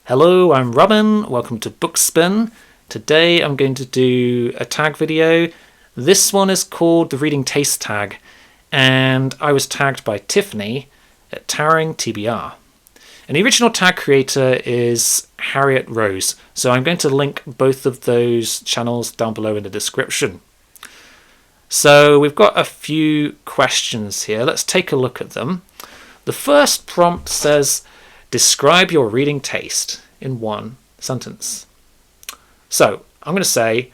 Hello, I'm Robin. Welcome to Bookspin. Today I'm going to do a tag video. This one is called the Reading Taste Tag, and I was tagged by Tiffany at Towering TBR. And the original tag creator is Harriet Rose, so I'm going to link both of those channels down below in the description. So we've got a few questions here. Let's take a look at them. The first prompt says, describe your reading taste in one sentence. So I'm going to say,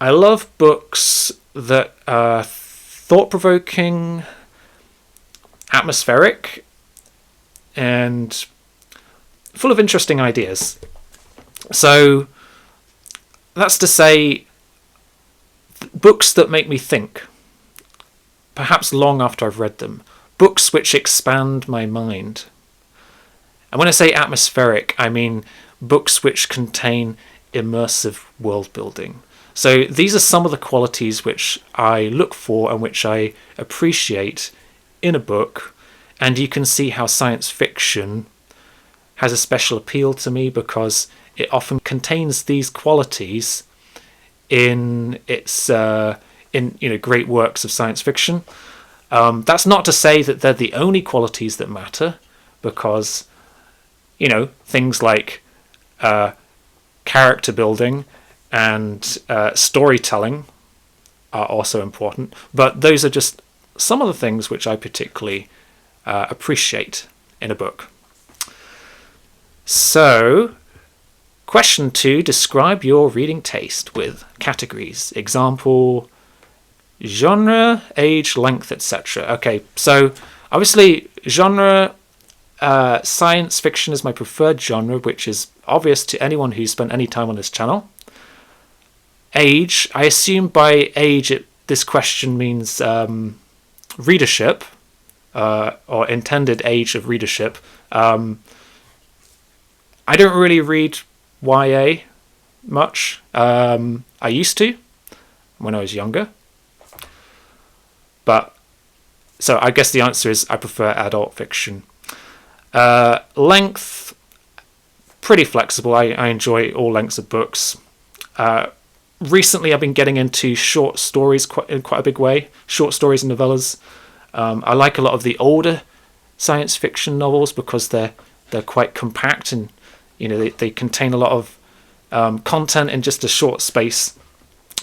I love books that are thought-provoking, atmospheric, and full of interesting ideas. So that's to say, books that make me think, perhaps long after I've read them. Books which expand my mind. And when I say atmospheric, I mean books which contain immersive world building. So these are some of the qualities which I look for and which I appreciate in a book. And you can see how science fiction has a special appeal to me because it often contains these qualities in its great works of science fiction. That's not to say that they're the only qualities that matter, because things like character building and storytelling are also important. But those are just some of the things which I particularly appreciate in a book. So, question 2, describe your reading taste with categories. Example, genre, age, length, etc. Okay, so obviously genre, science fiction is my preferred genre, which is obvious to anyone who's spent any time on this channel. Age, I assume by age this question means readership, or intended age of readership. I don't really read YA much. I used to when I was younger. But so I guess the answer is I prefer adult fiction. Length, pretty flexible. I enjoy all lengths of books. Recently I've been getting into short stories in quite a big way. Short stories and novellas. I like a lot of the older science fiction novels because they're quite compact and they contain a lot of content in just a short space.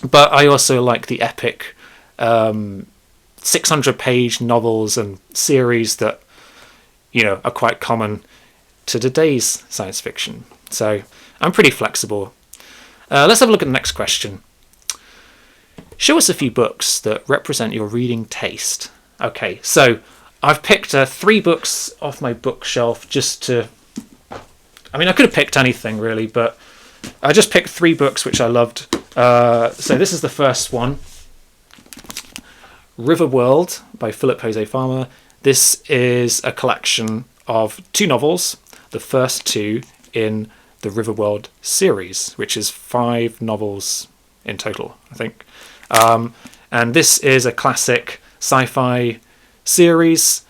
But I also like the epic 600-page novels and series that are quite common to today's science fiction. So I'm pretty flexible. Let's have a look at the next question. Show us a few books that represent your reading taste. Okay, so I've picked 3 books off my bookshelf just to... I mean, I could have picked anything really, but I just picked 3 books which I loved. So this is the first one. Riverworld by Philip Jose Farmer. This is a collection of 2 novels, the first 2 in the Riverworld series, which is 5 novels in total, I think. And this is a classic sci-fi series,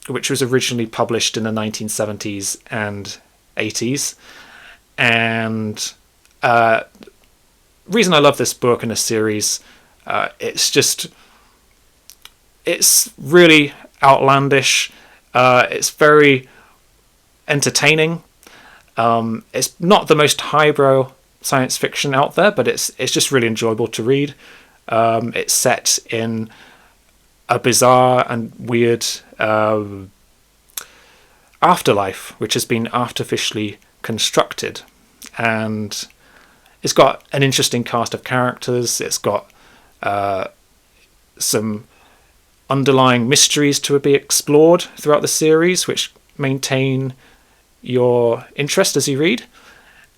which was originally published in the 1970s and 80s. And reason I love this book and this series, it's really outlandish. It's very entertaining. It's not the most highbrow science fiction out there, but it's just really enjoyable to read. It's set in a bizarre and weird afterlife, which has been artificially constructed, and it's got an interesting cast of characters. It's got some underlying mysteries to be explored throughout the series, which maintain your interest as you read,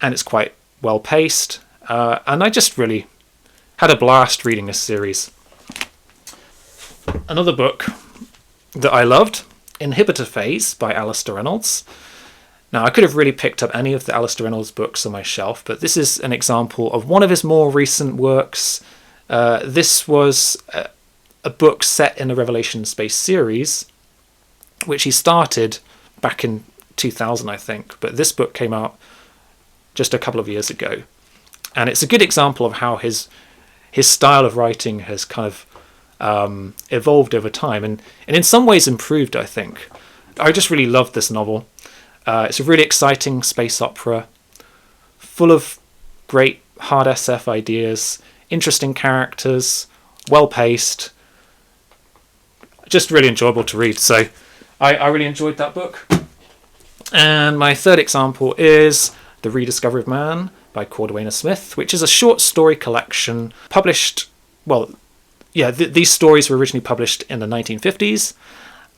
and it's quite well paced. And I just really had a blast reading this series. Another book that I loved, Inhibitor Phase by Alistair Reynolds. Now, I could have really picked up any of the Alistair Reynolds books on my shelf, but this is an example of one of his more recent works. This was a book set in the Revelation Space series, which he started back in 2000, I think, but this book came out just a couple of years ago, and it's a good example of how his style of writing has kind of evolved over time, and in some ways improved, I think. I just really loved this novel. It's a really exciting space opera, full of great hard SF ideas, interesting characters, well paced, just really enjoyable to read. So I really enjoyed that book. And my third example is The Rediscovery of Man by Cordwainer Smith, which is a short story collection published, these stories were originally published in the 1950s,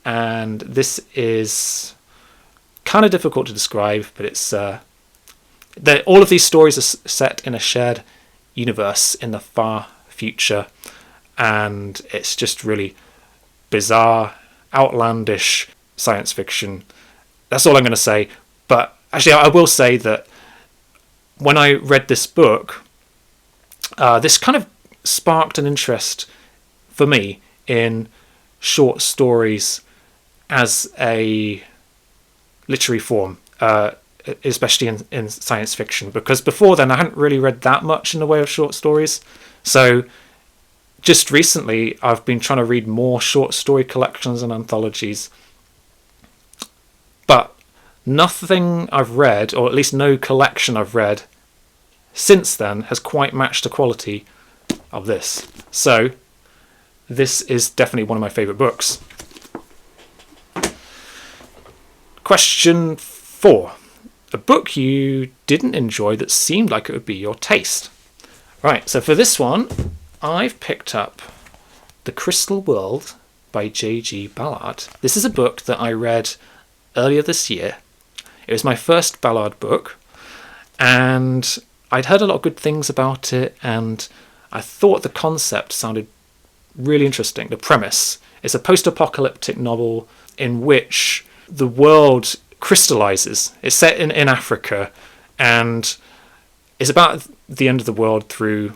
and this is kind of difficult to describe, but it's all of these stories are set in a shared universe in the far future, and it's just really bizarre, outlandish science fiction. That's all I'm going to say. But actually, I will say that when I read this book, this kind of sparked an interest for me in short stories as a literary form, especially in science fiction, because before then I hadn't really read that much in the way of short stories. So just recently I've been trying to read more short story collections and anthologies, but nothing I've read, or at least no collection I've read since then, has quite matched the quality of this. So this is definitely one of my favourite books. Question 4. A book you didn't enjoy that seemed like it would be your taste. Right, so for this one, I've picked up The Crystal World by J.G. Ballard. This is a book that I read earlier this year. It was my first Ballard book, and I'd heard a lot of good things about it, and I thought the concept sounded really interesting. The premise is a post-apocalyptic novel in which the world crystallizes. It's set in Africa, and it's about the end of the world through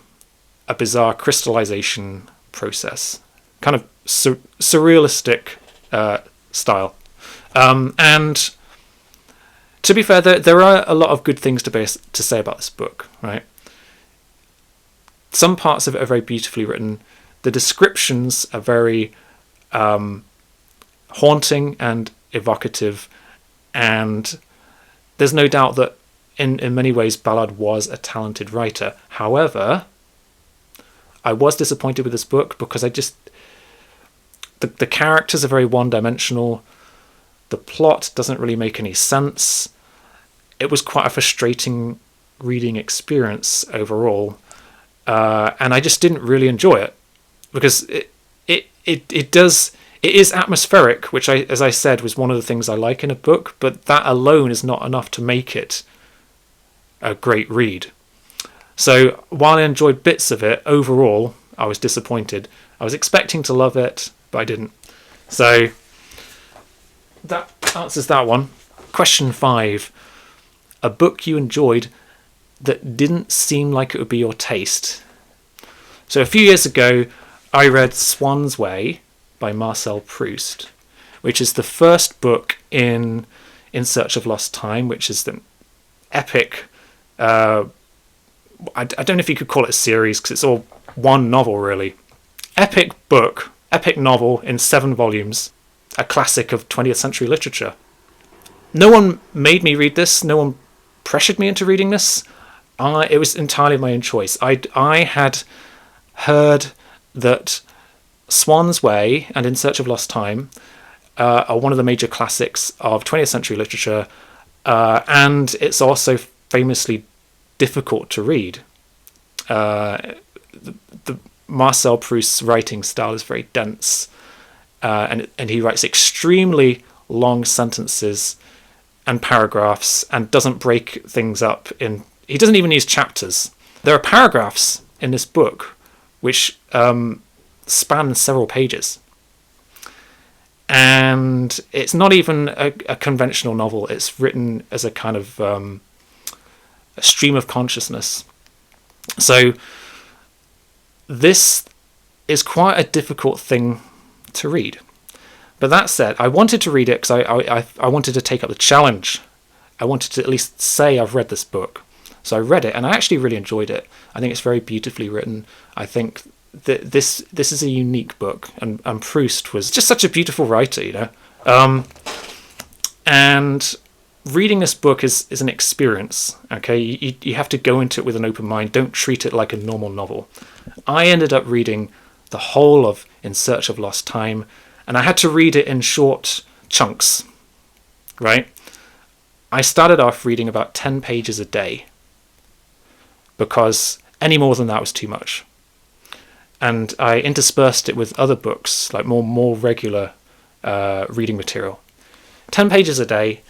a bizarre crystallization process. Kind of surrealistic style. And to be fair, there are a lot of good things to say about this book, right? Some parts of it are very beautifully written. The descriptions are very haunting and evocative, and there's no doubt that in many ways Ballard was a talented writer. However, I was disappointed with this book because the characters are very one-dimensional. The plot doesn't really make any sense. It was quite a frustrating reading experience overall, and I just didn't really enjoy it because it is atmospheric, which as I said, was one of the things I like in a book, but that alone is not enough to make it a great read. So while I enjoyed bits of it, overall I was disappointed. I was expecting to love it, but I didn't. So that answers that one. Question 5. A book you enjoyed that didn't seem like it would be your taste. So a few years ago, I read Swan's Way by Marcel Proust, which is the first book in Search of Lost Time, which is the epic, I don't know if you could call it a series because it's all one novel really. Epic book, epic novel in 7 volumes, a classic of 20th century literature. No one made me read this, no one pressured me into reading this. It was entirely my own choice. I had heard that Swan's Way and In Search of Lost Time are one of the major classics of 20th century literature, and it's also famously difficult to read. The Marcel Proust's writing style is very dense, and he writes extremely long sentences and paragraphs and doesn't break things up in... He doesn't even use chapters. There are paragraphs in this book which span several pages. And it's not even a conventional novel. It's written as a kind of a stream of consciousness. So this is quite a difficult thing to read. But that said, I wanted to read it because I wanted to take up the challenge. I wanted to at least say I've read this book. So I read it, and I actually really enjoyed it. I think it's very beautifully written. I think that this is a unique book, and Proust was just such a beautiful writer, you know. And reading this book is an experience, okay? You have to go into it with an open mind. Don't treat it like a normal novel. I ended up reading the whole of In Search of Lost Time, and I had to read it in short chunks, right? I started off reading about 10 pages a day because any more than that was too much. And I interspersed it with other books, like more regular reading material. 10 pages a day.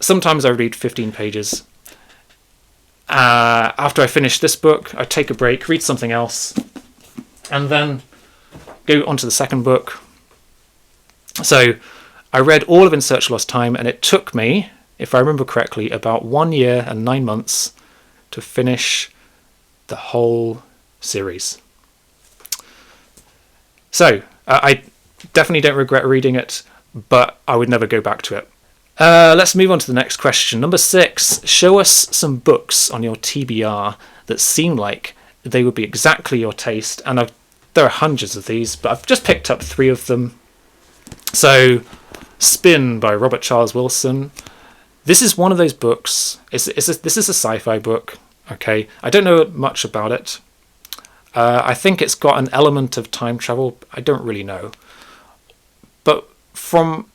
Sometimes I read 15 pages. After I finish this book, I take a break, read something else, and then go on to the second book. So I read all of In Search of Lost Time, and it took me, if I remember correctly, about 1 year and 9 months to finish the whole series. So I definitely don't regret reading it, but I would never go back to it. Let's move on to the next question. Number 6. Show us some books on your TBR that seem like they would be exactly your taste. And there are hundreds of these, but I've just picked up 3 of them. So, Spin by Robert Charles Wilson. This is one of those books. This is a sci-fi book. Okay, I don't know much about it. I think it's got an element of time travel. I don't really know. But from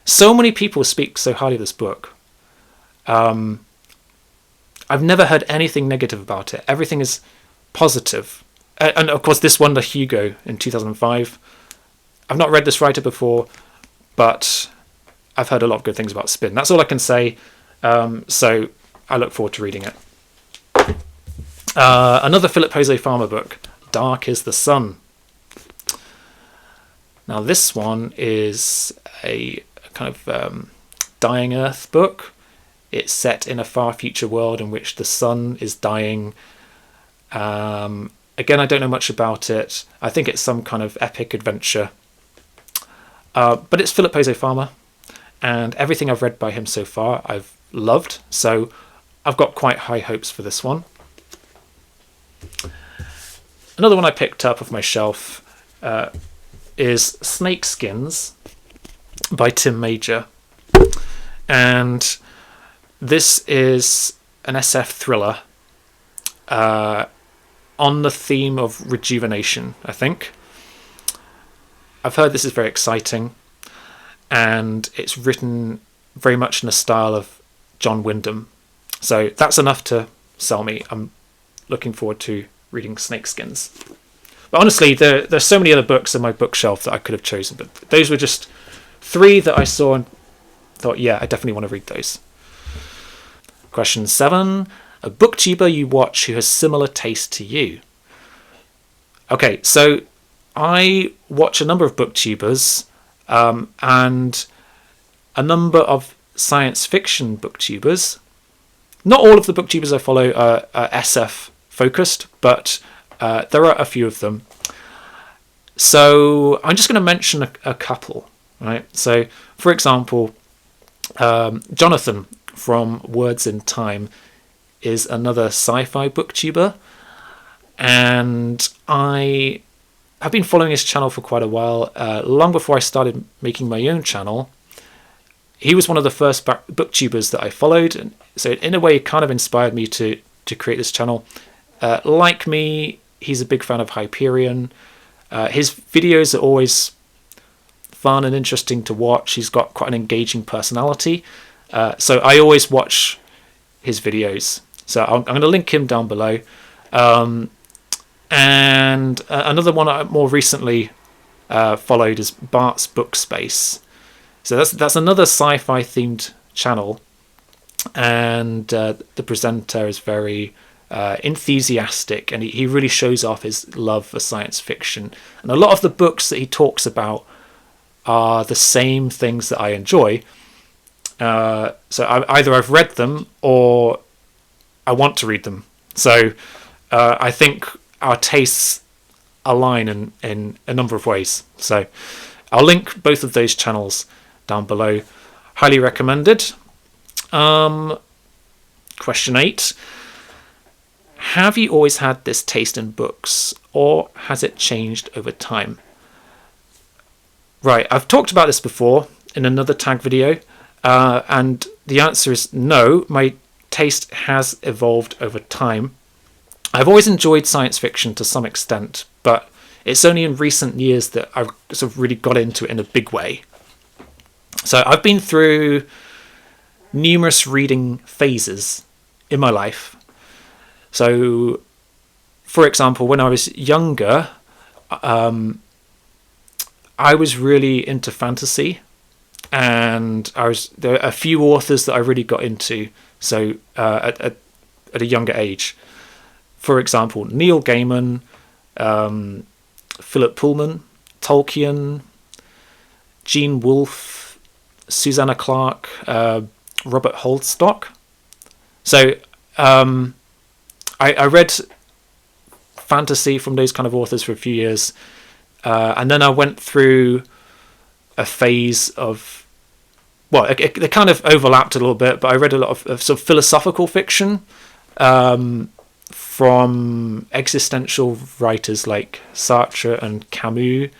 so many people speak so highly of this book. I've never heard anything negative about it. Everything is positive. And of course, this won the Hugo in 2005. I've not read this writer before, but I've heard a lot of good things about Spin. That's all I can say. So I look forward to reading it. Another Philip Jose Farmer book, Dark is the Sun. Now this one is a kind of dying Earth book. It's set in a far future world in which the sun is dying. Again, I don't know much about it. I think it's some kind of epic adventure. But it's Philip Jose Farmer, and everything I've read by him so far I've loved. So I've got quite high hopes for this one. Another one I picked up off my shelf is Snake Skins by Tim Major. And this is an SF thriller on the theme of rejuvenation, I think. I've heard this is very exciting, and it's written very much in the style of John Wyndham. So that's enough to sell me. I'm looking forward to reading Snakeskins. But honestly, there's so many other books on my bookshelf that I could have chosen, but those were just 3 that I saw and thought, yeah, I definitely want to read those. Question 7. A booktuber you watch who has similar taste to you. Okay, so I watch a number of booktubers and a number of science fiction booktubers. Not all of the booktubers I follow are SF focused, but there are a few of them. So I'm just going to mention a couple, right? So, for example, Jonathan from Words in Time is another sci-fi booktuber, and I have been following his channel for quite a while. Long before I started making my own channel, he was one of the first booktubers that I followed, and so in a way it kind of inspired me to create this channel. Like me, he's a big fan of Hyperion. His videos are always fun and interesting to watch. He's got quite an engaging personality, so I always watch his videos. So I'm going to link him down below. And another one I more recently followed is Bart's Book Space. So that's another sci-fi themed channel, and the presenter is very enthusiastic, and he really shows off his love for science fiction. And a lot of the books that he talks about are the same things that I enjoy. So either I've read them or I want to read them. So I think our tastes align in a number of ways. So I'll link both of those channels down below. Highly recommended. Question 8. Have you always had this taste in books, or has it changed over time? Right, I've talked about this before in another tag video, and the answer is no. My taste has evolved over time. I've always enjoyed science fiction to some extent, but it's only in recent years that I've sort of really got into it in a big way. So I've been through numerous reading phases in my life. So, for example, when I was younger, I was really into fantasy, and there are a few authors that I really got into. So at a younger age, for example, Neil Gaiman, Philip Pullman, Tolkien, Gene Wolfe, Susanna Clarke, Robert Holdstock. So I read fantasy from those kind of authors for a few years, and then I went through a phase of, well, they kind of overlapped a little bit, but I read a lot of sort of philosophical fiction from existential writers like Sartre and Camus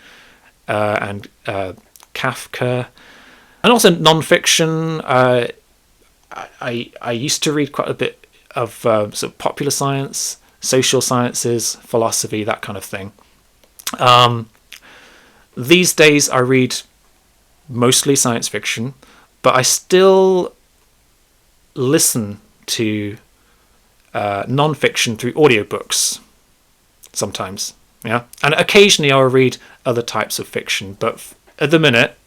and Kafka, and also non-fiction. I used to read quite a bit of sort of popular science, social sciences, philosophy, that kind of thing. These days I read mostly science fiction, but I still listen to non-fiction through audiobooks sometimes. Yeah, and occasionally I'll read other types of fiction, but at the minute,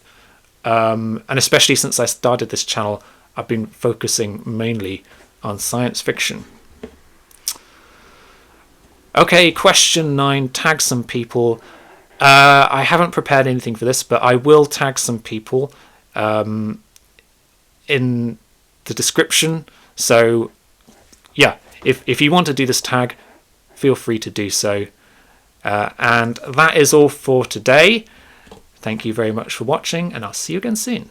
and especially since I started this channel, I've been focusing mainly on science fiction. Okay, question 9. Tag some people. I haven't prepared anything for this, but I will tag some people in the description. So, yeah, if you want to do this tag, feel free to do so. And that is all for today. Thank you very much for watching, and I'll see you again soon.